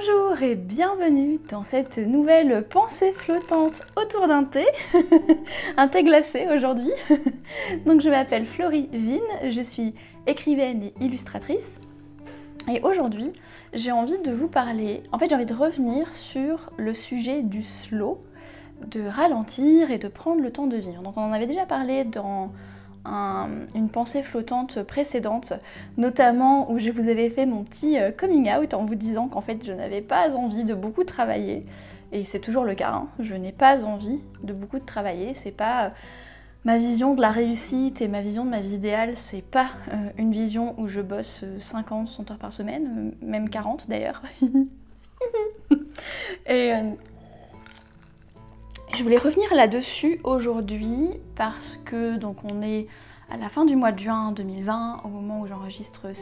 Bonjour et bienvenue dans cette nouvelle pensée flottante autour d'un thé, un thé glacé aujourd'hui. Donc je m'appelle Florie Vigne, je suis écrivaine et illustratrice. Et aujourd'hui, j'ai envie de vous parler, j'ai envie de revenir sur le sujet du slow, de ralentir et de prendre le temps de vivre. Donc on en avait déjà parlé dans une pensée flottante précédente, notamment où je vous avais fait mon petit coming out en vous disant qu'en fait je n'avais pas envie de beaucoup travailler, et c'est toujours le cas, hein. Je n'ai pas envie de beaucoup de travailler, c'est pas ma vision de la réussite et ma vision de ma vie idéale, c'est pas une vision où je bosse 50, 100 heures par semaine, même 40 d'ailleurs. Et je voulais revenir là-dessus aujourd'hui parce que donc on est à la fin du mois de juin 2020 au moment où j'enregistre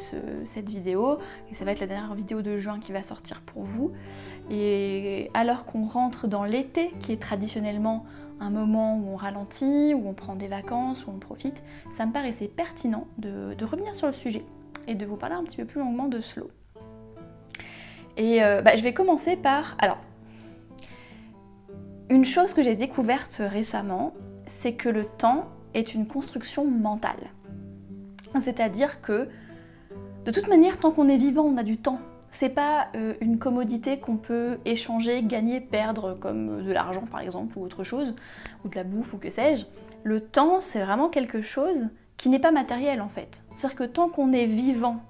cette vidéo, et ça va être la dernière vidéo de juin qui va sortir pour vous. Et alors qu'on rentre dans l'été, qui est traditionnellement un moment où on ralentit, où on prend des vacances, où on profite, ça me paraissait pertinent de revenir sur le sujet et de vous parler un petit peu plus longuement de slow. Et je vais commencer par... Alors, une chose que j'ai découverte récemment, c'est que le temps est une construction mentale. C'est-à-dire que, de toute manière, tant qu'on est vivant, on a du temps. C'est pas une commodité qu'on peut échanger, gagner, perdre, comme de l'argent par exemple, ou autre chose, ou de la bouffe, ou que sais-je. Le temps, c'est vraiment quelque chose qui n'est pas matériel en fait. C'est-à-dire que tant qu'on est vivant,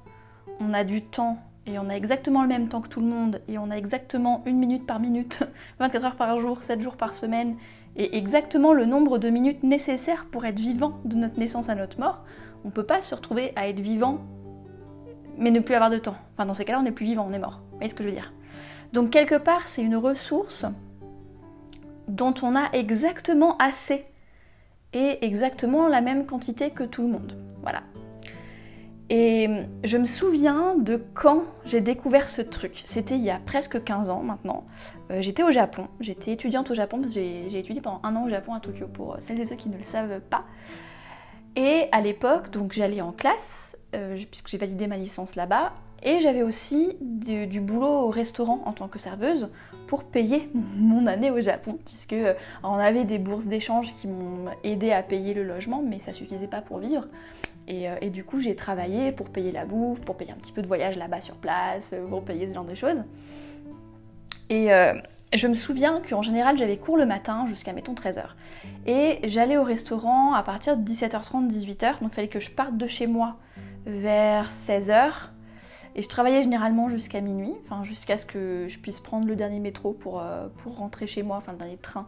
on a du temps, et on a exactement le même temps que tout le monde, et on a exactement 1 minute par minute, 24 heures par jour, 7 jours par semaine, et exactement le nombre de minutes nécessaires pour être vivant de notre naissance à notre mort, on peut pas se retrouver à être vivant mais ne plus avoir de temps. Enfin dans ces cas-là on n'est plus vivant, on est mort. Vous voyez ce que je veux dire? Donc quelque part c'est une ressource dont on a exactement assez, et exactement la même quantité que tout le monde. Voilà. Et je me souviens de quand j'ai découvert ce truc. C'était il y a presque 15 ans maintenant. J'étais au Japon, j'étais étudiante au Japon, parce que j'ai étudié pendant 1 an au Japon à Tokyo, pour celles et ceux qui ne le savent pas. Et à l'époque, donc j'allais en classe, puisque j'ai validé ma licence là-bas, et j'avais aussi du boulot au restaurant en tant que serveuse pour payer mon année au Japon, puisque on avait des bourses d'échange qui m'ont aidé à payer le logement, mais ça suffisait pas pour vivre. Et du coup j'ai travaillé pour payer la bouffe, pour payer un petit peu de voyage là-bas sur place, pour payer ce genre de choses. Et je me souviens qu'en général j'avais cours le matin jusqu'à mettons 13h. Et j'allais au restaurant à partir de 17h30, 18h, donc il fallait que je parte de chez moi vers 16h. Et je travaillais généralement jusqu'à minuit, enfin jusqu'à ce que je puisse prendre le dernier métro pour rentrer chez moi, enfin le dernier train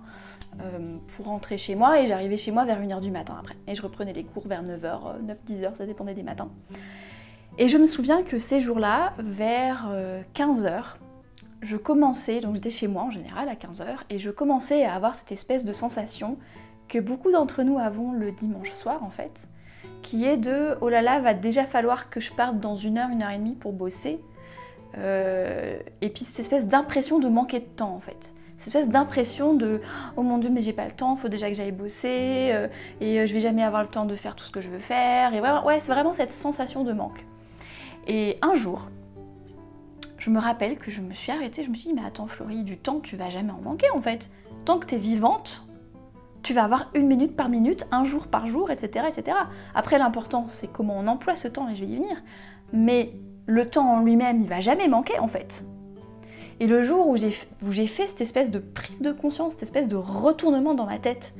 pour rentrer chez moi, et j'arrivais chez moi vers 1h du matin après. Et je reprenais les cours vers 9h, 9-10h, ça dépendait des matins. Et je me souviens que ces jours-là, vers 15h, je commençais, donc j'étais chez moi en général à 15h, et je commençais à avoir cette espèce de sensation que beaucoup d'entre nous avons le dimanche soir en fait, qui est de « oh là là, va déjà falloir que je parte dans 1h, 1h30 pour bosser ». Et puis cette espèce d'impression de manquer de temps en fait. Cette espèce d'impression de « oh mon dieu mais j'ai pas le temps, faut déjà que j'aille bosser, et je vais jamais avoir le temps de faire tout ce que je veux faire ». Et vraiment, ouais, c'est vraiment cette sensation de manque. Et un jour, je me rappelle que je me suis arrêtée, je me suis dit « mais attends Florie, du temps tu vas jamais en manquer en fait. Tant que t'es vivante, tu vas avoir 1 minute par minute, 1 jour par jour, etc. etc. » Après l'important c'est comment on emploie ce temps, et je vais y venir. Mais le temps en lui-même, il va jamais manquer en fait. Et le jour où j'ai fait cette espèce de prise de conscience, cette espèce de retournement dans ma tête,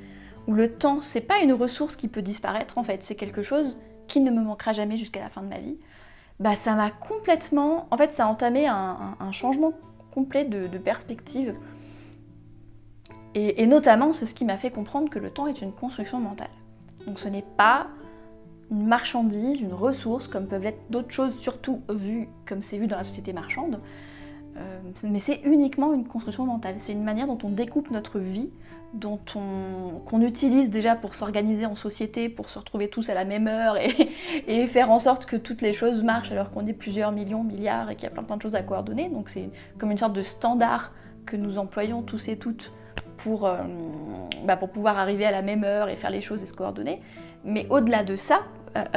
où le temps, c'est pas une ressource qui peut disparaître en fait, c'est quelque chose qui ne me manquera jamais jusqu'à la fin de ma vie, bah ça m'a complètement... En fait, ça a entamé un changement complet de perspective. Et notamment, c'est ce qui m'a fait comprendre que le temps est une construction mentale. Donc ce n'est pas une marchandise, une ressource, comme peuvent l'être d'autres choses, surtout vu comme c'est vu dans la société marchande, mais c'est uniquement une construction mentale. C'est une manière dont on découpe notre vie, qu'on utilise déjà pour s'organiser en société, pour se retrouver tous à la même heure et faire en sorte que toutes les choses marchent alors qu'on est plusieurs millions, milliards et qu'il y a plein de choses à coordonner. Donc c'est comme une sorte de standard que nous employons tous et toutes pour pouvoir arriver à la même heure et faire les choses et se coordonner. Mais au-delà de ça,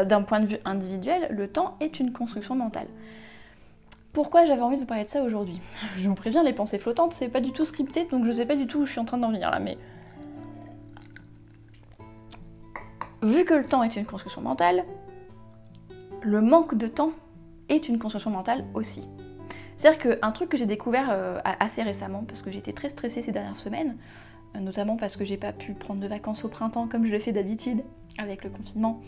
d'un point de vue individuel, le temps est une construction mentale. pourquoi j'avais envie de vous parler de ça aujourd'hui. Je vous préviens, les pensées flottantes, c'est pas du tout scripté, donc je sais pas du tout où je suis en train d'en venir là, mais... Vu que le temps est une construction mentale, le manque de temps est une construction mentale aussi. C'est-à-dire qu'un truc que j'ai découvert assez récemment, parce que j'étais très stressée ces dernières semaines, notamment parce que j'ai pas pu prendre de vacances au printemps comme je le fais d'habitude avec le confinement,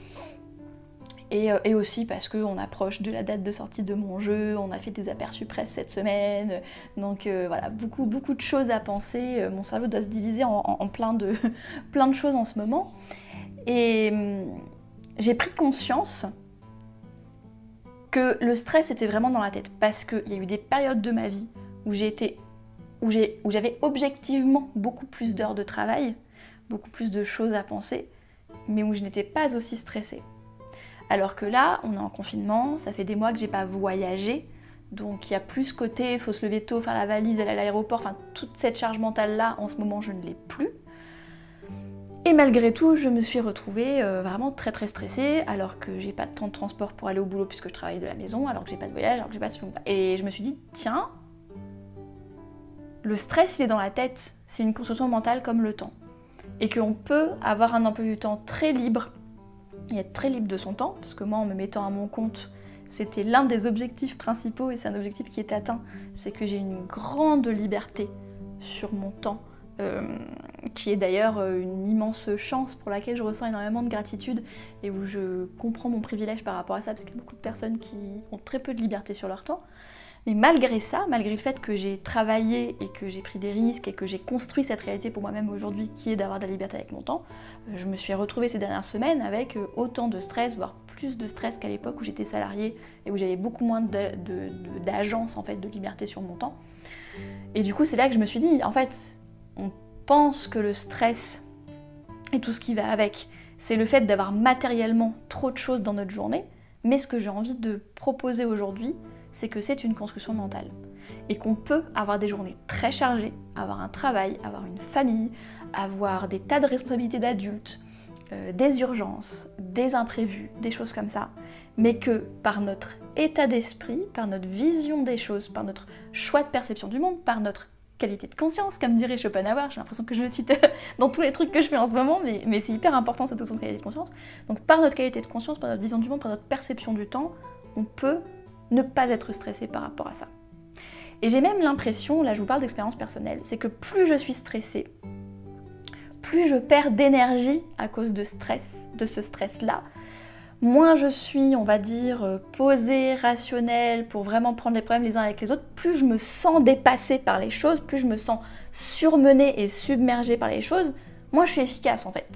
et aussi parce qu'on approche de la date de sortie de mon jeu, on a fait des aperçus presse cette semaine, donc voilà, beaucoup de choses à penser, mon cerveau doit se diviser en plein de choses en ce moment, et j'ai pris conscience que le stress était vraiment dans la tête, parce qu'il y a eu des périodes de ma vie où j'avais objectivement beaucoup plus d'heures de travail, beaucoup plus de choses à penser, mais où je n'étais pas aussi stressée. Alors que là, on est en confinement, ça fait des mois que j'ai pas voyagé, donc il y a plus côté, faut se lever tôt, faire la valise, aller à l'aéroport, enfin toute cette charge mentale là, en ce moment je ne l'ai plus. Et malgré tout, je me suis retrouvée vraiment très stressée, alors que j'ai pas de temps de transport pour aller au boulot puisque je travaille de la maison, alors que j'ai pas de voyage, alors que j'ai pas de... Et je me suis dit, tiens, le stress il est dans la tête, c'est une construction mentale comme le temps. Et qu'on peut avoir un emploi du temps très libre, et être très libre de son temps, parce que moi en me mettant à mon compte, c'était l'un des objectifs principaux, et c'est un objectif qui est atteint, c'est que j'ai une grande liberté sur mon temps, qui est d'ailleurs une immense chance pour laquelle je ressens énormément de gratitude, et où je comprends mon privilège par rapport à ça, parce qu'il y a beaucoup de personnes qui ont très peu de liberté sur leur temps. Mais malgré ça, malgré le fait que j'ai travaillé et que j'ai pris des risques et que j'ai construit cette réalité pour moi-même aujourd'hui qui est d'avoir de la liberté avec mon temps, je me suis retrouvée ces dernières semaines avec autant de stress, voire plus de stress qu'à l'époque où j'étais salariée et où j'avais beaucoup moins d'agence en fait, de liberté sur mon temps. Et du coup c'est là que je me suis dit, en fait, on pense que le stress et tout ce qui va avec, c'est le fait d'avoir matériellement trop de choses dans notre journée, mais ce que j'ai envie de proposer aujourd'hui, c'est que c'est une construction mentale et qu'on peut avoir des journées très chargées, avoir un travail, avoir une famille, avoir des tas de responsabilités d'adultes, des urgences, des imprévus, des choses comme ça, mais que par notre état d'esprit, par notre vision des choses, par notre choix de perception du monde, par notre qualité de conscience, comme dirait Schopenhauer, j'ai l'impression que je le cite dans tous les trucs que je fais en ce moment, mais c'est hyper important cette notion de qualité de conscience. Donc par notre qualité de conscience, par notre vision du monde, par notre perception du temps, on peut ne pas être stressé par rapport à ça. Et j'ai même l'impression, là je vous parle d'expérience personnelle, c'est que plus je suis stressée, plus je perds d'énergie à cause de ce stress-là, moins je suis, on va dire, posée, rationnelle, pour vraiment prendre les problèmes les uns avec les autres, plus je me sens dépassée par les choses, plus je me sens surmenée et submergée par les choses, moins je suis efficace en fait.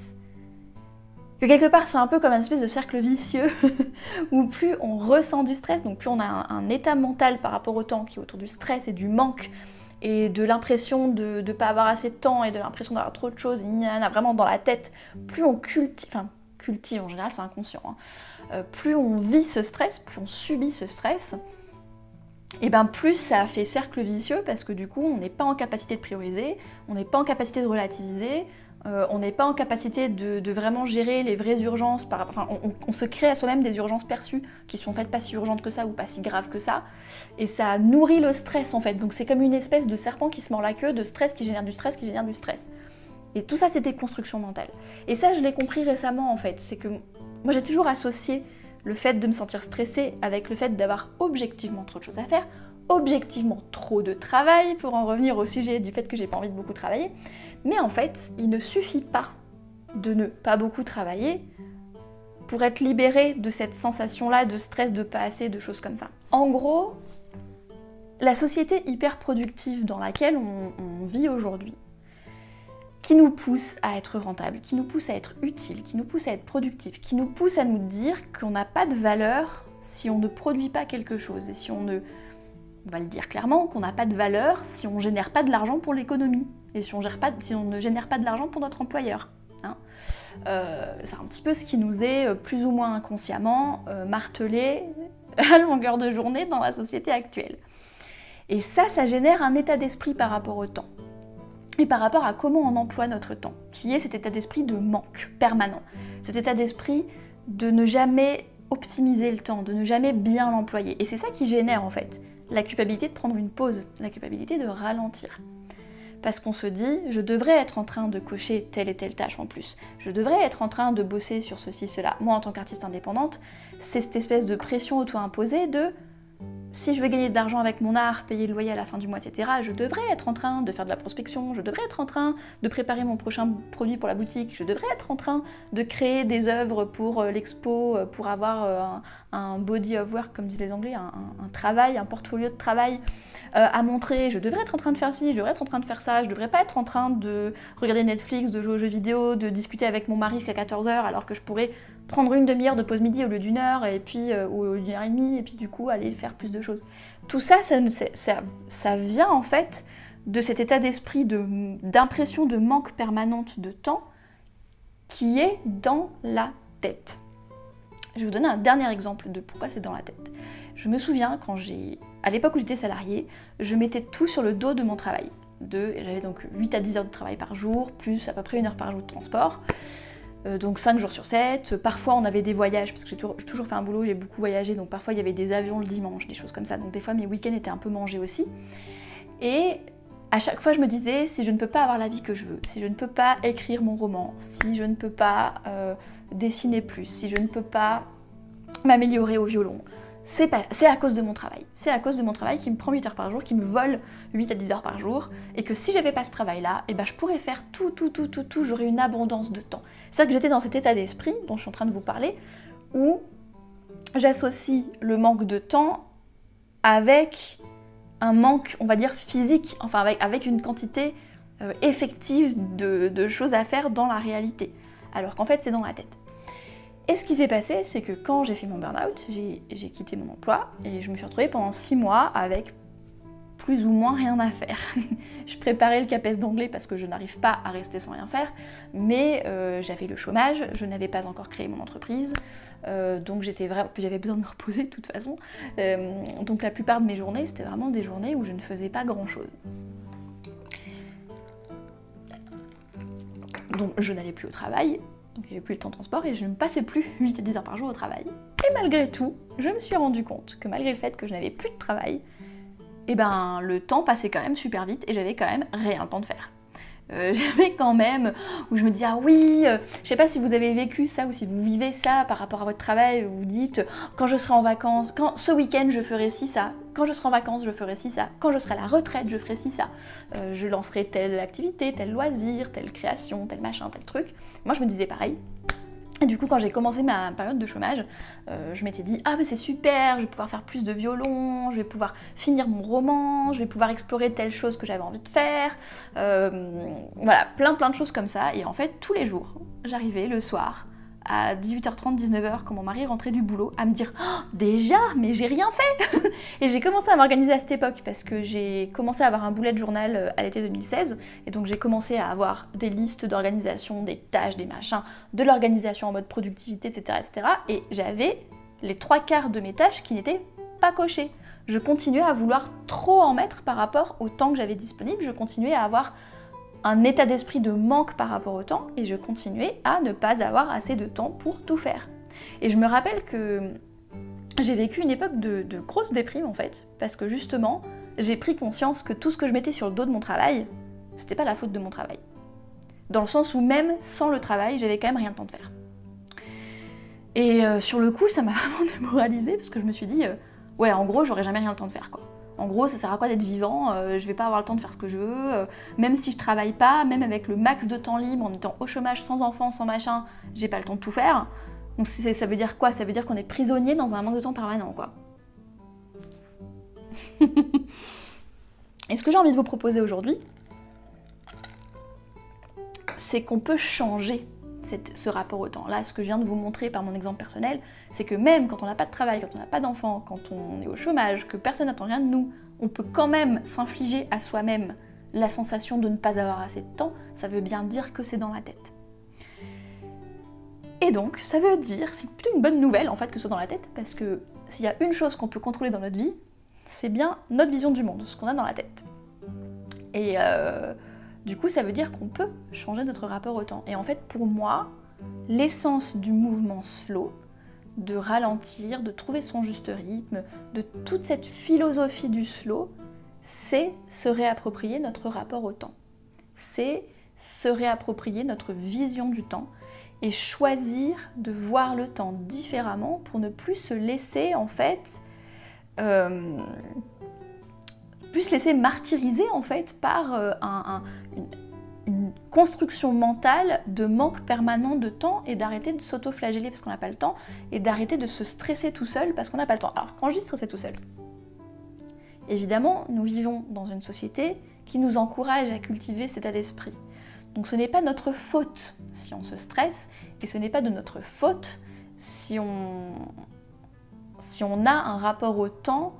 Que quelque part c'est un peu comme une espèce de cercle vicieux où plus on ressent du stress, donc plus on a un état mental par rapport au temps qui est autour du stress et du manque et de l'impression de ne pas avoir assez de temps et de l'impression d'avoir trop de choses, il y en a vraiment dans la tête, plus on cultive en général c'est inconscient, hein, plus on vit ce stress, plus on subit ce stress, et bien plus ça fait cercle vicieux parce que du coup on n'est pas en capacité de prioriser, on n'est pas en capacité de relativiser, on n'est pas en capacité de vraiment gérer les vraies urgences, on se crée à soi-même des urgences perçues qui sont en fait pas si urgentes que ça ou pas si graves que ça, et ça nourrit le stress en fait, donc c'est comme une espèce de serpent qui se mord la queue, de stress qui génère du stress qui génère du stress. Et tout ça c'est des constructions mentales. Et ça je l'ai compris récemment en fait, c'est que moi j'ai toujours associé le fait de me sentir stressée avec le fait d'avoir objectivement trop de choses à faire, objectivement trop de travail, pour en revenir au sujet du fait que j'ai pas envie de beaucoup travailler. Mais en fait, il ne suffit pas de ne pas beaucoup travailler pour être libéré de cette sensation-là de stress, de pas assez, de choses comme ça. En gros, la société hyper productive dans laquelle on vit aujourd'hui, qui nous pousse à être rentable, qui nous pousse à être utile, qui nous pousse à être productif, qui nous pousse à nous dire qu'on n'a pas de valeur si on ne produit pas quelque chose, et si on va le dire clairement, qu'on n'a pas de valeur si on ne génère pas de l'argent pour l'économie, et si on ne génère pas de l'argent pour notre employeur. Hein. C'est un petit peu ce qui nous est plus ou moins inconsciemment martelé à longueur de journée dans la société actuelle. Et ça génère un état d'esprit par rapport au temps. Et par rapport à comment on emploie notre temps, qui est cet état d'esprit de manque permanent. Cet état d'esprit de ne jamais optimiser le temps, de ne jamais bien l'employer. Et c'est ça qui génère en fait la culpabilité de prendre une pause, la culpabilité de ralentir. Parce qu'on se dit, je devrais être en train de cocher telle et telle tâche en plus. Je devrais être en train de bosser sur ceci, cela. Moi, en tant qu'artiste indépendante, c'est cette espèce de pression auto-imposée de si je veux gagner de l'argent avec mon art, payer le loyer à la fin du mois, etc., je devrais être en train de faire de la prospection, je devrais être en train de préparer mon prochain produit pour la boutique, je devrais être en train de créer des œuvres pour l'expo, pour avoir un body of work, comme disent les Anglais, un travail, un portfolio de travail à montrer, je devrais être en train de faire ci, je devrais être en train de faire ça, je devrais pas être en train de regarder Netflix, de jouer aux jeux vidéo, de discuter avec mon mari jusqu'à 14h alors que je pourrais prendre une demi-heure de pause midi au lieu d'une heure, et puis, ou une heure et demie, et puis du coup aller faire plus de choses. Tout ça, ça vient en fait de cet état d'esprit d'impression de manque permanente de temps qui est dans la tête. Je vais vous donner un dernier exemple de pourquoi c'est dans la tête. Je me souviens à l'époque où j'étais salariée, je mettais tout sur le dos de mon travail. J'avais donc 8 à 10 heures de travail par jour, plus à peu près 1 heure par jour de transport. Donc 5 jours sur 7, parfois on avait des voyages, parce que j'ai toujours fait un boulot, j'ai beaucoup voyagé, donc parfois il y avait des avions le dimanche, des choses comme ça, donc des fois mes week-ends étaient un peu mangés aussi. Et à chaque fois je me disais, si je ne peux pas avoir la vie que je veux, si je ne peux pas écrire mon roman, si je ne peux pas dessiner plus, si je ne peux pas m'améliorer au violon, c'est à cause de mon travail. C'est à cause de mon travail qui me prend 8 heures par jour, qui me vole 8 à 10 heures par jour, et que si j'avais pas ce travail-là, eh ben je pourrais faire tout, j'aurais une abondance de temps. C'est-à-dire que j'étais dans cet état d'esprit dont je suis en train de vous parler, où j'associe le manque de temps avec un manque, on va dire, physique, enfin avec une quantité effective de choses à faire dans la réalité. Alors qu'en fait, c'est dans la tête. Et ce qui s'est passé, c'est que quand j'ai fait mon burn-out, j'ai quitté mon emploi et je me suis retrouvée pendant 6 mois avec plus ou moins rien à faire. Je préparais le CAPES d'anglais parce que je n'arrive pas à rester sans rien faire, mais j'avais le chômage, je n'avais pas encore créé mon entreprise, donc j'avais besoin de me reposer de toute façon. Donc la plupart de mes journées, c'était vraiment des journées où je ne faisais pas grand-chose. Donc je n'allais plus au travail, donc il n'y avait plus le temps de transport et je ne passais plus 8 à 10 heures par jour au travail. Et malgré tout, je me suis rendu compte que malgré le fait que je n'avais plus de travail, et ben le temps passait quand même super vite et j'avais quand même rien le temps de faire. J'avais quand même, où je me dis ah oui, je sais pas si vous avez vécu ça ou si vous vivez ça par rapport à votre travail, vous dites quand je serai en vacances, ce week-end je ferai ci, ça, quand je serai en vacances je ferai ci, ça, quand je serai à la retraite je ferai ci, ça, je lancerai telle activité, tel loisir, telle création, tel machin, tel truc. Moi je me disais pareil. Et du coup, quand j'ai commencé ma période de chômage, je m'étais dit « Ah mais c'est super, je vais pouvoir faire plus de violon, je vais pouvoir finir mon roman, je vais pouvoir explorer telle chose que j'avais envie de faire. » Voilà, plein de choses comme ça. Et en fait, tous les jours, j'arrivais le soir à 18h30, 19h, quand mon mari rentrait du boulot, à me dire oh, « Déjà, mais j'ai rien fait !» Et j'ai commencé à m'organiser à cette époque parce que j'ai commencé à avoir un bullet journal à l'été 2016 et donc j'ai commencé à avoir des listes d'organisation, des tâches, des machins, de l'organisation en mode productivité, etc. etc. et j'avais les 3/4 de mes tâches qui n'étaient pas cochées. Je continuais à vouloir trop en mettre par rapport au temps que j'avais disponible, je continuais à avoir un état d'esprit de manque par rapport au temps et je continuais à ne pas avoir assez de temps pour tout faire. Et je me rappelle que j'ai vécu une époque de grosse déprime en fait, parce que justement, j'ai pris conscience que tout ce que je mettais sur le dos de mon travail, c'était pas la faute de mon travail. Dans le sens où même sans le travail, j'avais quand même rien de temps de faire. Et sur le coup, ça m'a vraiment démoralisée parce que je me suis dit, ouais en gros j'aurais jamais rien de temps de faire quoi. En gros, ça sert à quoi d'être vivant, je vais pas avoir le temps de faire ce que je veux, même si je travaille pas, même avec le max de temps libre, en étant au chômage, sans enfants, sans machin, j'ai pas le temps de tout faire. Donc ça veut dire quoi? Ça veut dire qu'on est prisonnier dans un manque de temps permanent, quoi. Et ce que j'ai envie de vous proposer aujourd'hui, c'est qu'on peut changer ce rapport au temps. Là, ce que je viens de vous montrer par mon exemple personnel, c'est que même quand on n'a pas de travail, quand on n'a pas d'enfants, quand on est au chômage, que personne n'attend rien de nous, on peut quand même s'infliger à soi-même la sensation de ne pas avoir assez de temps, ça veut bien dire que c'est dans la tête. Et donc, ça veut dire, c'est plutôt une bonne nouvelle en fait que ce soit dans la tête, parce que s'il y a une chose qu'on peut contrôler dans notre vie, c'est bien notre vision du monde, ce qu'on a dans la tête. Et du coup, ça veut dire qu'on peut changer notre rapport au temps. Et en fait, pour moi, l'essence du mouvement slow, de ralentir, de trouver son juste rythme, de toute cette philosophie du slow, c'est se réapproprier notre rapport au temps. C'est se réapproprier notre vision du temps et choisir de voir le temps différemment pour ne plus se laisser en fait plus se laisser martyriser en fait par une construction mentale de manque permanent de temps et d'arrêter de s'auto-flageller parce qu'on n'a pas le temps et d'arrêter de se stresser tout seul parce qu'on n'a pas le temps. Alors quand je dis stresser tout seul, évidemment nous vivons dans une société qui nous encourage à cultiver cet état d'esprit. Donc ce n'est pas notre faute si on se stresse et ce n'est pas de notre faute si on a un rapport au temps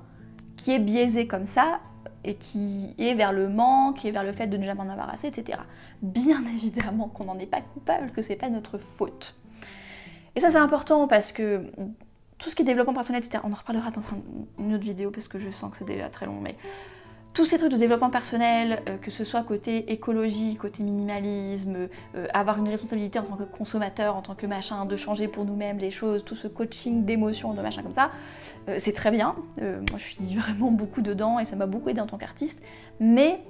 qui est biaisé comme ça et qui est vers le manque, qui est vers le fait de ne jamais en avoir assez, etc. Bien évidemment qu'on n'en est pas coupable, que c'est pas notre faute. Et ça c'est important parce que tout ce qui est développement personnel, etc., on en reparlera dans une autre vidéo parce que je sens que c'est déjà très long, mais tous ces trucs de développement personnel, que ce soit côté écologie, côté minimalisme, avoir une responsabilité en tant que consommateur, en tant que machin, de changer pour nous-mêmes les choses, tout ce coaching d'émotions, de machin comme ça, c'est très bien. Moi je suis vraiment beaucoup dedans et ça m'a beaucoup aidé en tant qu'artiste, mais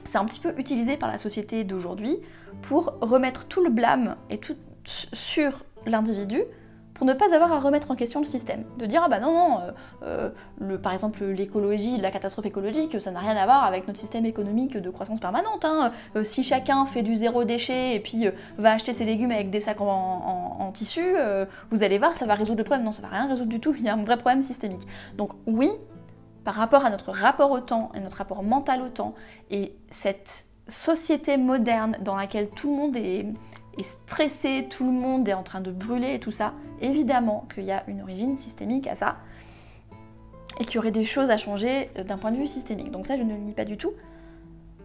c'est un petit peu utilisé par la société d'aujourd'hui pour remettre tout le blâme et tout sur l'individu, pour ne pas avoir à remettre en question le système. De dire, ah bah non, par exemple l'écologie, la catastrophe écologique, ça n'a rien à voir avec notre système économique de croissance permanente. Hein. Si chacun fait du zéro déchet et puis va acheter ses légumes avec des sacs en tissu, vous allez voir, ça va résoudre le problème. Non, ça va rien résoudre du tout, il y a un vrai problème systémique. Donc oui, par rapport à notre rapport au temps et notre rapport mental au temps, et cette société moderne dans laquelle tout le monde est stressé, tout le monde est en train de brûler et tout ça, évidemment qu'il y a une origine systémique à ça et qu'il y aurait des choses à changer d'un point de vue systémique. Donc ça, je ne le nie pas du tout.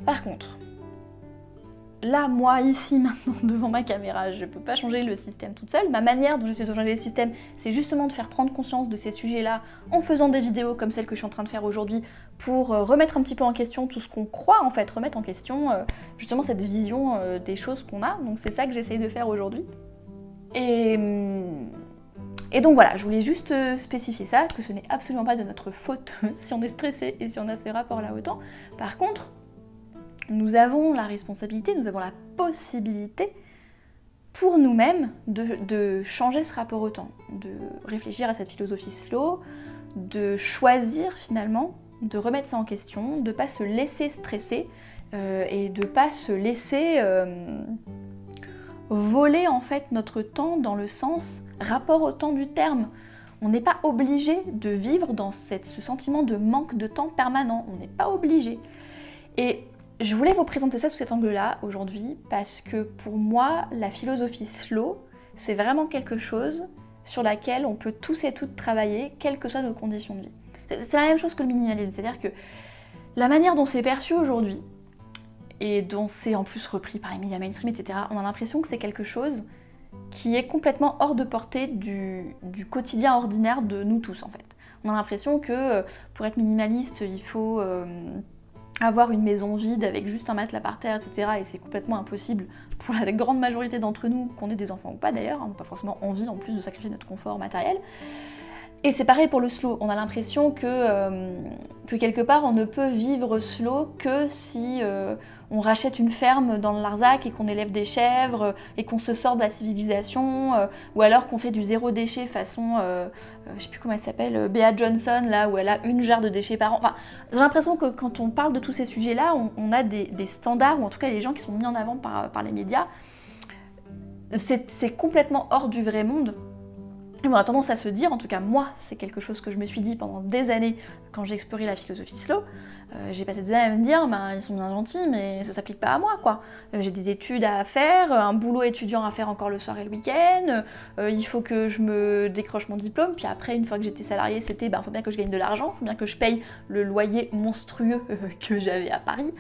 Par contre, là, moi, ici, maintenant, devant ma caméra, je ne peux pas changer le système toute seule. Ma manière dont j'essaie de changer le système, c'est justement de faire prendre conscience de ces sujets-là en faisant des vidéos comme celle que je suis en train de faire aujourd'hui pour remettre un petit peu en question tout ce qu'on croit, en fait, remettre en question justement cette vision des choses qu'on a. Donc c'est ça que j'essaye de faire aujourd'hui. Et donc voilà, je voulais juste spécifier ça, que ce n'est absolument pas de notre faute si on est stressé et si on a ce rapport-là au temps. Par contre, nous avons la responsabilité, nous avons la possibilité pour nous-mêmes de changer ce rapport au temps, de réfléchir à cette philosophie slow, de choisir finalement de remettre ça en question, de ne pas se laisser stresser et de ne pas se laisser voler en fait notre temps dans le sens rapport au temps du terme. On n'est pas obligé de vivre dans ce sentiment de manque de temps permanent, on n'est pas obligé. Et je voulais vous présenter ça sous cet angle-là aujourd'hui parce que pour moi, la philosophie slow, c'est vraiment quelque chose sur laquelle on peut tous et toutes travailler, quelles que soient nos conditions de vie. C'est la même chose que le minimalisme, c'est-à-dire que la manière dont c'est perçu aujourd'hui, et dont c'est en plus repris par les médias mainstream, etc., on a l'impression que c'est quelque chose qui est complètement hors de portée du quotidien ordinaire de nous tous en fait. On a l'impression que pour être minimaliste, il faut avoir une maison vide avec juste un matelas par terre, etc. Et c'est complètement impossible pour la grande majorité d'entre nous, qu'on ait des enfants ou pas d'ailleurs, on n'a pas forcément envie en plus de sacrifier notre confort matériel. Et c'est pareil pour le slow, on a l'impression que quelque part on ne peut vivre slow que si on rachète une ferme dans le Larzac et qu'on élève des chèvres et qu'on se sort de la civilisation, ou alors qu'on fait du zéro déchet façon, je sais plus comment elle s'appelle, Bea Johnson, là où elle a une jarre de déchets par an. Enfin, j'ai l'impression que quand on parle de tous ces sujets-là, on a des standards, ou en tout cas les gens qui sont mis en avant par les médias. C'est complètement hors du vrai monde. Et on a tendance à se dire, en tout cas moi, c'est quelque chose que je me suis dit pendant des années quand j'ai exploré la philosophie slow. J'ai passé des années à me dire, ils sont bien gentils, mais ça s'applique pas à moi, quoi. J'ai des études à faire, un boulot étudiant à faire encore le soir et le week-end, il faut que je me décroche mon diplôme, puis après, une fois que j'étais salariée, c'était, faut bien que je gagne de l'argent, faut bien que je paye le loyer monstrueux que j'avais à Paris,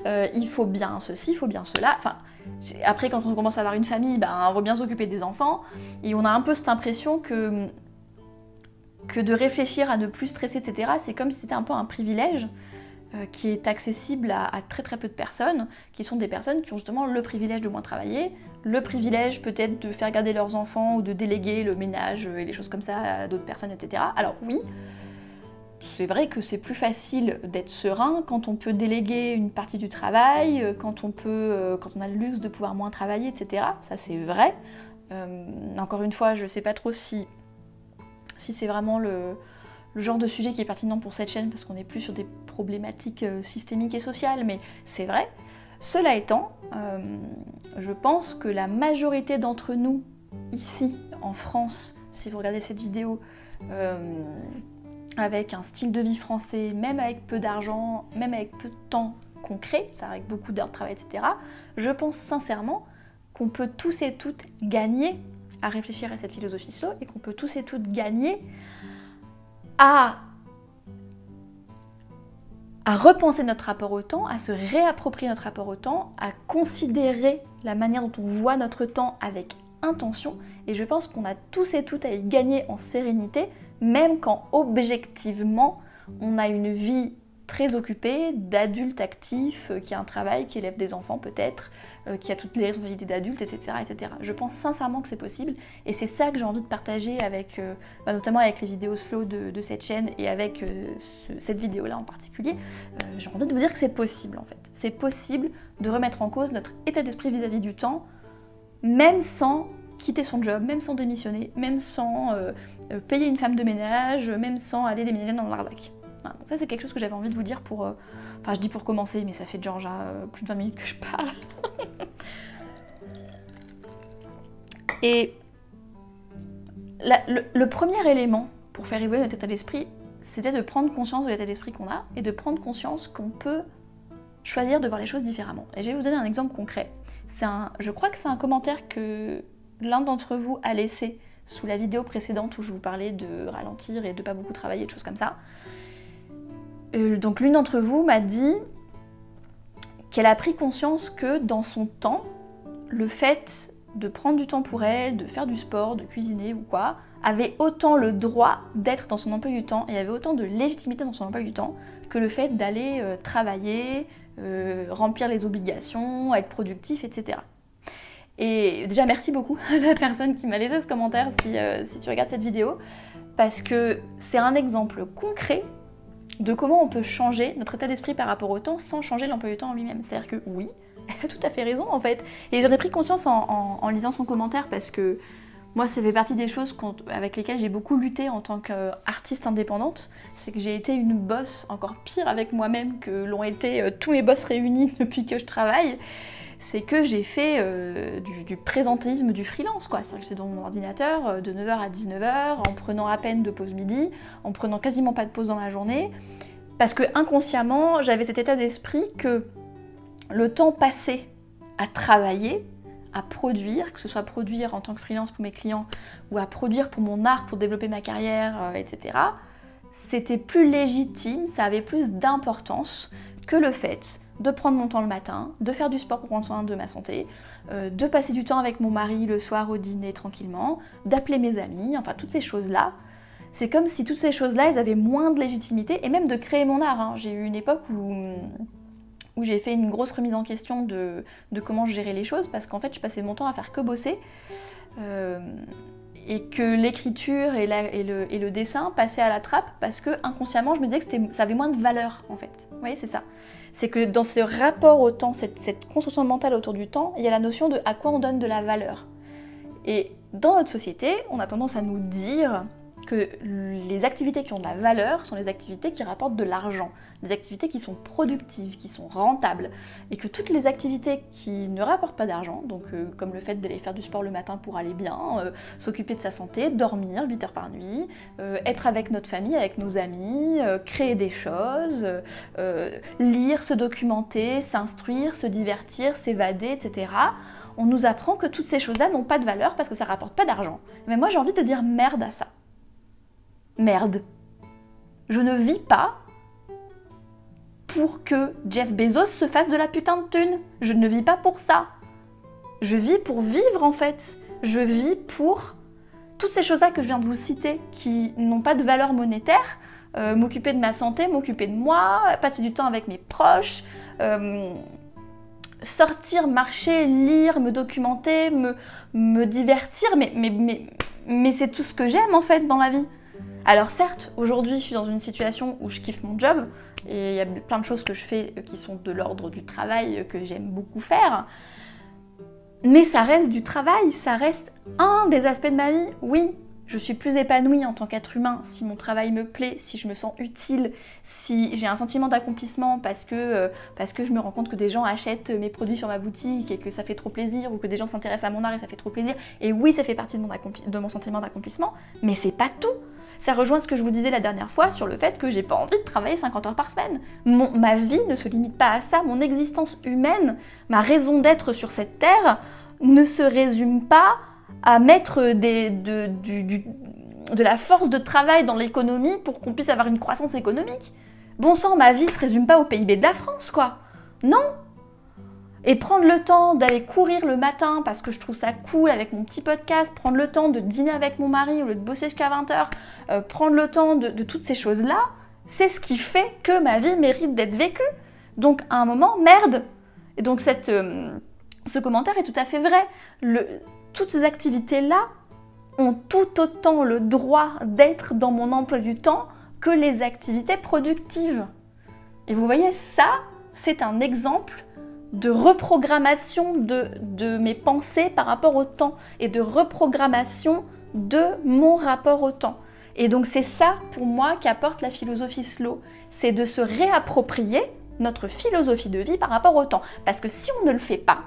il faut bien ceci, il faut bien cela, enfin... Après, quand on commence à avoir une famille, on va bien s'occuper des enfants, et on a un peu cette impression que de réfléchir à ne plus stresser, etc., c'est comme si c'était un peu un privilège qui est accessible à très très peu de personnes, qui sont des personnes qui ont justement le privilège de moins travailler, le privilège peut-être de faire garder leurs enfants ou de déléguer le ménage et les choses comme ça à d'autres personnes, etc. Alors oui, c'est vrai que c'est plus facile d'être serein quand on peut déléguer une partie du travail, quand on a le luxe de pouvoir moins travailler, etc. Ça c'est vrai. Encore une fois, je sais pas trop si c'est vraiment le genre de sujet qui est pertinent pour cette chaîne parce qu'on n'est plus sur des problématiques systémiques et sociales, mais c'est vrai. Cela étant, je pense que la majorité d'entre nous, ici en France, si vous regardez cette vidéo, avec un style de vie français, même avec peu d'argent, même avec peu de temps concret, ça avec beaucoup d'heures de travail, etc., je pense sincèrement qu'on peut tous et toutes gagner à réfléchir à cette philosophie slow et qu'on peut tous et toutes gagner à repenser notre rapport au temps, à se réapproprier notre rapport au temps, à considérer la manière dont on voit notre temps avec intention. Et je pense qu'on a tous et toutes à y gagner en sérénité, même quand objectivement on a une vie très occupée, d'adulte actif, qui a un travail, qui élève des enfants peut-être, qui a toutes les responsabilités d'adulte, etc., etc. Je pense sincèrement que c'est possible et c'est ça que j'ai envie de partager avec, notamment avec les vidéos slow de cette chaîne et avec cette vidéo-là en particulier. J'ai envie de vous dire que c'est possible en fait. C'est possible de remettre en cause notre état d'esprit vis-à-vis du temps, même sans quitter son job, même sans démissionner, même sans payer une femme de ménage, même sans aller déménager dans le Larzac. Voilà, donc ça c'est quelque chose que j'avais envie de vous dire pour... Enfin je dis pour commencer, mais ça fait déjà plus de 20 minutes que je parle. Et le premier élément pour faire évoluer notre état d'esprit, c'était de prendre conscience de l'état d'esprit qu'on a et de prendre conscience qu'on peut choisir de voir les choses différemment. Et je vais vous donner un exemple concret. Je crois que c'est un commentaire que l'un d'entre vous a laissé sous la vidéo précédente où je vous parlais de ralentir et de pas beaucoup travailler, de choses comme ça. Donc l'une d'entre vous m'a dit qu'elle a pris conscience que dans son temps, le fait de prendre du temps pour elle, de faire du sport, de cuisiner ou quoi, avait autant le droit d'être dans son emploi du temps et avait autant de légitimité dans son emploi du temps que le fait d'aller travailler, remplir les obligations, être productif, etc. Et déjà merci beaucoup à la personne qui m'a laissé ce commentaire si tu regardes cette vidéo, parce que c'est un exemple concret de comment on peut changer notre état d'esprit par rapport au temps sans changer l'emploi du temps en lui-même. C'est-à-dire que oui, elle a tout à fait raison en fait. Et j'en ai pris conscience en lisant son commentaire parce que moi ça fait partie des choses avec lesquelles j'ai beaucoup lutté en tant qu'artiste indépendante. C'est que j'ai été une boss encore pire avec moi-même que l'ont été tous mes boss réunis depuis que je travaille. C'est que j'ai fait du présentéisme du freelance, quoi. C'est-à-dire que j'étais dans mon ordinateur de 9h à 19h, en prenant à peine de pause midi, en prenant quasiment pas de pause dans la journée, parce que inconsciemment, j'avais cet état d'esprit que le temps passé à travailler, à produire, que ce soit produire en tant que freelance pour mes clients, ou à produire pour mon art, pour développer ma carrière, etc., c'était plus légitime, ça avait plus d'importance que le fait de prendre mon temps le matin, de faire du sport pour prendre soin de ma santé, de passer du temps avec mon mari le soir au dîner tranquillement, d'appeler mes amis, enfin toutes ces choses-là. C'est comme si toutes ces choses-là, elles avaient moins de légitimité, et même de créer mon art. Hein. J'ai eu une époque où j'ai fait une grosse remise en question de comment je gérais les choses, parce qu'en fait je passais mon temps à faire que bosser, et que l'écriture et le dessin passaient à la trappe, parce que inconsciemment je me disais que ça avait moins de valeur en fait. Vous voyez, c'est ça. C'est que dans ce rapport au temps, cette construction mentale autour du temps, il y a la notion de à quoi on donne de la valeur. Et dans notre société, on a tendance à nous dire que les activités qui ont de la valeur sont les activités qui rapportent de l'argent, des activités qui sont productives, qui sont rentables, et que toutes les activités qui ne rapportent pas d'argent, donc comme le fait d'aller faire du sport le matin pour aller bien, s'occuper de sa santé, dormir 8 heures par nuit, être avec notre famille, avec nos amis, créer des choses, lire, se documenter, s'instruire, se divertir, s'évader, etc. On nous apprend que toutes ces choses-là n'ont pas de valeur parce que ça rapporte pas d'argent. Mais moi j'ai envie de dire merde à ça. Merde. Je ne vis pas pour que Jeff Bezos se fasse de la putain de thune. Je ne vis pas pour ça. Je vis pour vivre en fait. Je vis pour toutes ces choses-là que je viens de vous citer qui n'ont pas de valeur monétaire. M'occuper de ma santé, m'occuper de moi, passer du temps avec mes proches, sortir, marcher, lire, me documenter, me divertir, mais c'est tout ce que j'aime en fait dans la vie. Alors certes, aujourd'hui je suis dans une situation où je kiffe mon job, et il y a plein de choses que je fais qui sont de l'ordre du travail, que j'aime beaucoup faire, mais ça reste du travail, ça reste un des aspects de ma vie. Oui, je suis plus épanouie en tant qu'être humain si mon travail me plaît, si je me sens utile, si j'ai un sentiment d'accomplissement parce que je me rends compte que des gens achètent mes produits sur ma boutique et que ça fait trop plaisir, ou que des gens s'intéressent à mon art et ça fait trop plaisir. Et oui, ça fait partie de mon sentiment d'accomplissement, mais c'est pas tout. Ça rejoint ce que je vous disais la dernière fois sur le fait que j'ai pas envie de travailler 50 heures par semaine. Ma vie ne se limite pas à ça, mon existence humaine, ma raison d'être sur cette terre ne se résume pas à mettre de la force de travail dans l'économie pour qu'on puisse avoir une croissance économique. Bon sang, ma vie se résume pas au PIB de la France, quoi. Non. Et prendre le temps d'aller courir le matin parce que je trouve ça cool avec mon petit podcast, prendre le temps de dîner avec mon mari au lieu de bosser jusqu'à 20h, prendre le temps de toutes ces choses-là, c'est ce qui fait que ma vie mérite d'être vécue. Donc à un moment, merde. Et donc ce commentaire est tout à fait vrai. Toutes ces activités-là ont tout autant le droit d'être dans mon emploi du temps que les activités productives. Et vous voyez, ça, c'est un exemple de reprogrammation de mes pensées par rapport au temps et de reprogrammation de mon rapport au temps. Et donc c'est ça, pour moi, qu'apporte la philosophie slow. C'est de se réapproprier notre philosophie de vie par rapport au temps. Parce que si on ne le fait pas,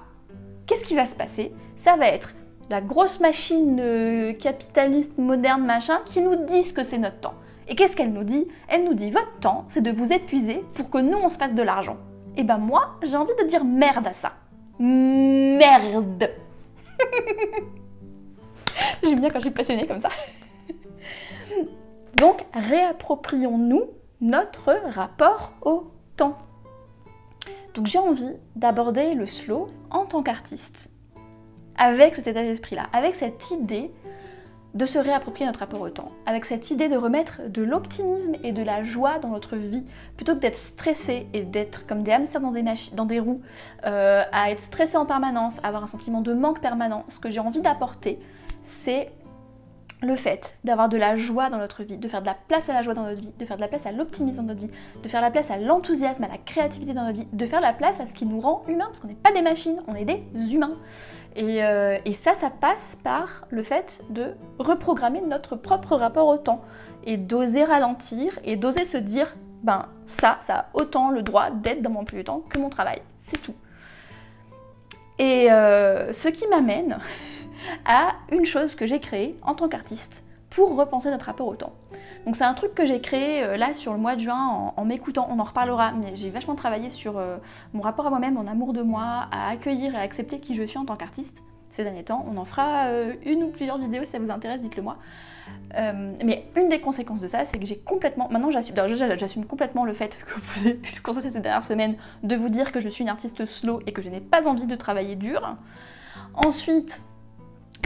qu'est-ce qui va se passer? Ça va être la grosse machine capitaliste moderne machin qui nous dit ce que c'est notre temps. Et qu'est-ce qu'elle nous dit? Elle nous dit votre temps, c'est de vous épuiser pour que nous on se fasse de l'argent. Et ben moi, j'ai envie de dire merde à ça. Merde. J'aime bien quand je suis passionnée comme ça. Donc, réapproprions-nous notre rapport au temps. Donc j'ai envie d'aborder le slow en tant qu'artiste, avec cet état d'esprit-là, avec cette idée de se réapproprier notre rapport au temps, avec cette idée de remettre de l'optimisme et de la joie dans notre vie, plutôt que d'être stressé et d'être comme des hamsters dans des roues, à être stressé en permanence, à avoir un sentiment de manque permanent. Ce que j'ai envie d'apporter, c'est le fait d'avoir de la joie dans notre vie, de faire de la place à la joie dans notre vie, de faire de la place à l'optimisme dans notre vie, de faire de la place à l'enthousiasme, à la créativité dans notre vie, de faire de la place à ce qui nous rend humains, parce qu'on n'est pas des machines, on est des humains. Et ça passe par le fait de reprogrammer notre propre rapport au temps, et d'oser ralentir, et d'oser se dire, ben ça a autant le droit d'être dans mon emploi du temps que mon travail, c'est tout. Et ce qui m'amène à une chose que j'ai créée en tant qu'artiste pour repenser notre rapport au temps. Donc c'est un truc que j'ai créé là sur le mois de juin en m'écoutant, on en reparlera, mais j'ai vachement travaillé sur mon rapport à moi-même, mon amour de moi, à accueillir et à accepter qui je suis en tant qu'artiste ces derniers temps. On en fera une ou plusieurs vidéos si ça vous intéresse, dites-le moi. Mais une des conséquences de ça, c'est que j'ai complètement... Maintenant j'assume complètement le fait que vous avez pu constater ces dernières semaines de vous dire que je suis une artiste slow et que je n'ai pas envie de travailler dur. Ensuite,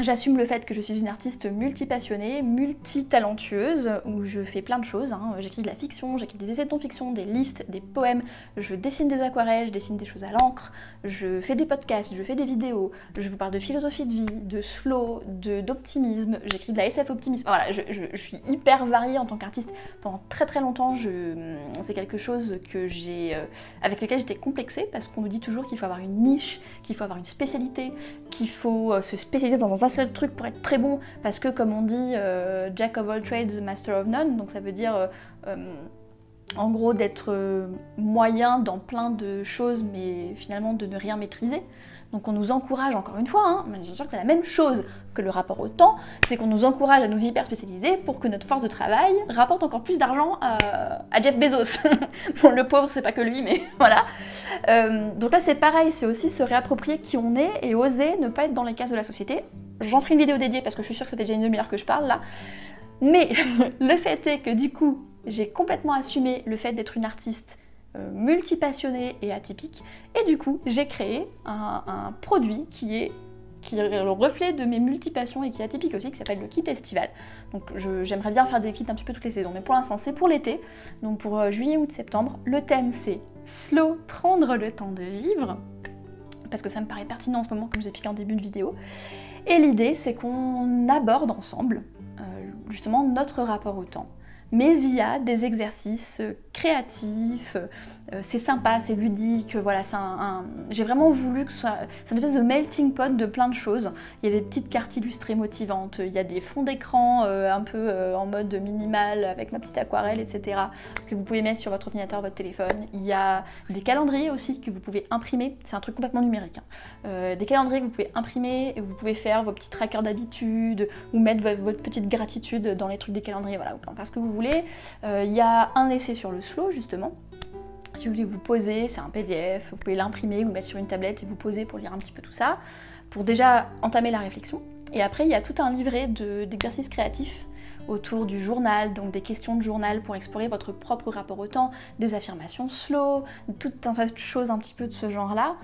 j'assume le fait que je suis une artiste multipassionnée, multitalentueuse, où je fais plein de choses. J'écris de la fiction, j'écris des essais de non-fiction, des listes, des poèmes, je dessine des aquarelles, je dessine des choses à l'encre, je fais des podcasts, je fais des vidéos, je vous parle de philosophie de vie, de slow, d'optimisme, j'écris de la SF optimisme. Voilà, je suis hyper variée en tant qu'artiste. Pendant très très longtemps, c'est quelque chose que avec lequel j'étais complexée, parce qu'on nous dit toujours qu'il faut avoir une niche, qu'il faut avoir une spécialité, qu'il faut se spécialiser dans un seul truc pour être très bon, parce que comme on dit Jack of all trades, master of none, donc ça veut dire en gros d'être moyen dans plein de choses mais finalement de ne rien maîtriser. Donc on nous encourage, encore une fois, mais je suis sûre que c'est la même chose que le rapport au temps, c'est qu'on nous encourage à nous hyper spécialiser pour que notre force de travail rapporte encore plus d'argent à Jeff Bezos. Bon, le pauvre, c'est pas que lui, mais voilà. Donc là c'est pareil, c'est aussi se réapproprier qui on est et oser ne pas être dans les cases de la société. J'en ferai une vidéo dédiée parce que je suis sûre que ça fait déjà une demi-heure que je parle là. Mais le fait est que du coup, j'ai complètement assumé le fait d'être une artiste multipassionnée et atypique, et du coup j'ai créé un produit qui est le reflet de mes multipassions et qui est atypique aussi, qui s'appelle le kit estival. Donc j'aimerais bien faire des kits un petit peu toutes les saisons, mais pour l'instant c'est pour l'été, donc pour juillet, août, septembre. Le thème c'est slow, prendre le temps de vivre. parce que ça me paraît pertinent en ce moment, comme je vous ai expliqué en début de vidéo. Et l'idée, c'est qu'on aborde ensemble, justement, notre rapport au temps, mais via des exercices créatifs. C'est sympa, c'est ludique, voilà, j'ai vraiment voulu que c'est une espèce de melting pot de plein de choses. Il y a des petites cartes illustrées motivantes, il y a des fonds d'écran un peu en mode minimal avec ma petite aquarelle, etc. que vous pouvez mettre sur votre ordinateur, votre téléphone. Il y a des calendriers aussi que vous pouvez imprimer, c'est un truc complètement numérique. Des calendriers que vous pouvez imprimer et vous pouvez faire vos petits trackers d'habitude ou mettre votre petite gratitude dans les trucs des calendriers, voilà, vous pouvez en faire ce que vous voulez. Il y a un essai sur le slow justement. Si vous voulez vous poser, c'est un PDF, vous pouvez l'imprimer ou le mettre sur une tablette et vous poser pour lire un petit peu tout ça, pour déjà entamer la réflexion. Et après, il y a tout un livret d'exercices créatifs autour du journal, donc des questions de journal pour explorer votre propre rapport au temps, des affirmations slow, tout un tas de choses un petit peu de ce genre-là,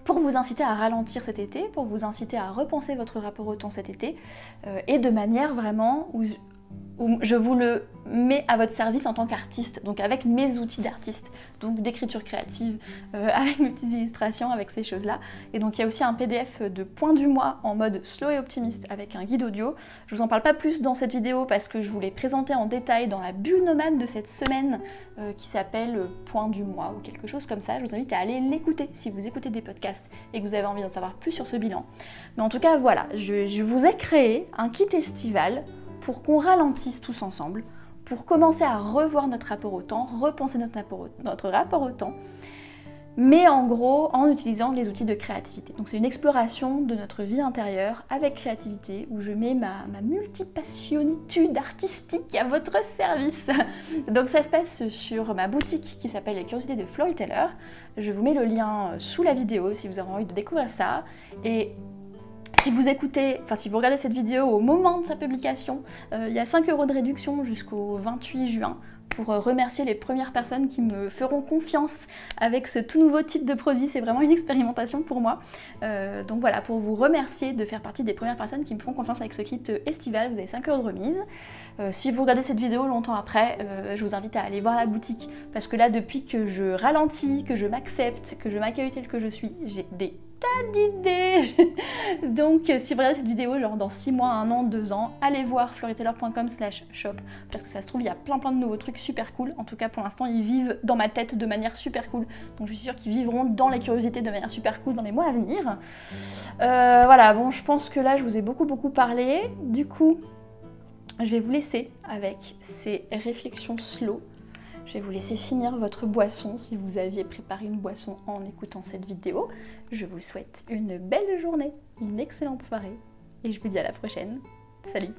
pour vous inciter à ralentir cet été, pour vous inciter à repenser votre rapport au temps cet été, et de manière vraiment où je vous le mets à votre service en tant qu'artiste, donc avec mes outils d'artiste, donc d'écriture créative, avec mes petites illustrations, avec ces choses-là. Et donc il y a aussi un PDF de point du mois en mode slow et optimiste avec un guide audio. Je vous en parle pas plus dans cette vidéo parce que je vous l'ai présenté en détail dans la bulle nomade de cette semaine qui s'appelle point du mois ou quelque chose comme ça. Je vous invite à aller l'écouter si vous écoutez des podcasts et que vous avez envie d'en savoir plus sur ce bilan. Mais en tout cas voilà, je vous ai créé un kit estival pour qu'on ralentisse tous ensemble, pour commencer à revoir notre rapport au temps, repenser notre rapport au temps, mais en gros en utilisant les outils de créativité. Donc c'est une exploration de notre vie intérieure avec créativité, où je mets ma multipassionnitude artistique à votre service. Donc ça se passe sur ma boutique qui s'appelle Les Curiosités de Floryteller. Je vous mets le lien sous la vidéo si vous avez envie de découvrir ça. Et si vous regardez cette vidéo au moment de sa publication, il y a 5 € de réduction jusqu'au 28 juin pour remercier les premières personnes qui me feront confiance avec ce tout nouveau type de produit. C'est vraiment une expérimentation pour moi. Donc voilà, pour vous remercier de faire partie des premières personnes qui me font confiance avec ce kit estival, vous avez 5 € de remise. Si vous regardez cette vidéo longtemps après, je vous invite à aller voir la boutique, parce que là, depuis que je ralentis, que je m'accepte, que je m'accueille telle que je suis, j'ai des tas d'idées. Donc si vous regardez cette vidéo genre dans 6 mois, 1 an, 2 ans, allez voir floryteller.com/shop, parce que ça se trouve il y a plein de nouveaux trucs super cool. En tout cas pour l'instant ils vivent dans ma tête de manière super cool, donc je suis sûre qu'ils vivront dans les curiosités de manière super cool dans les mois à venir. Voilà, bon, je pense que là je vous ai beaucoup parlé. Du coup je vais vous laisser avec ces réflexions slow. Je vais vous laisser finir votre boisson si vous aviez préparé une boisson en écoutant cette vidéo. Je vous souhaite une belle journée, une excellente soirée et je vous dis à la prochaine. Salut!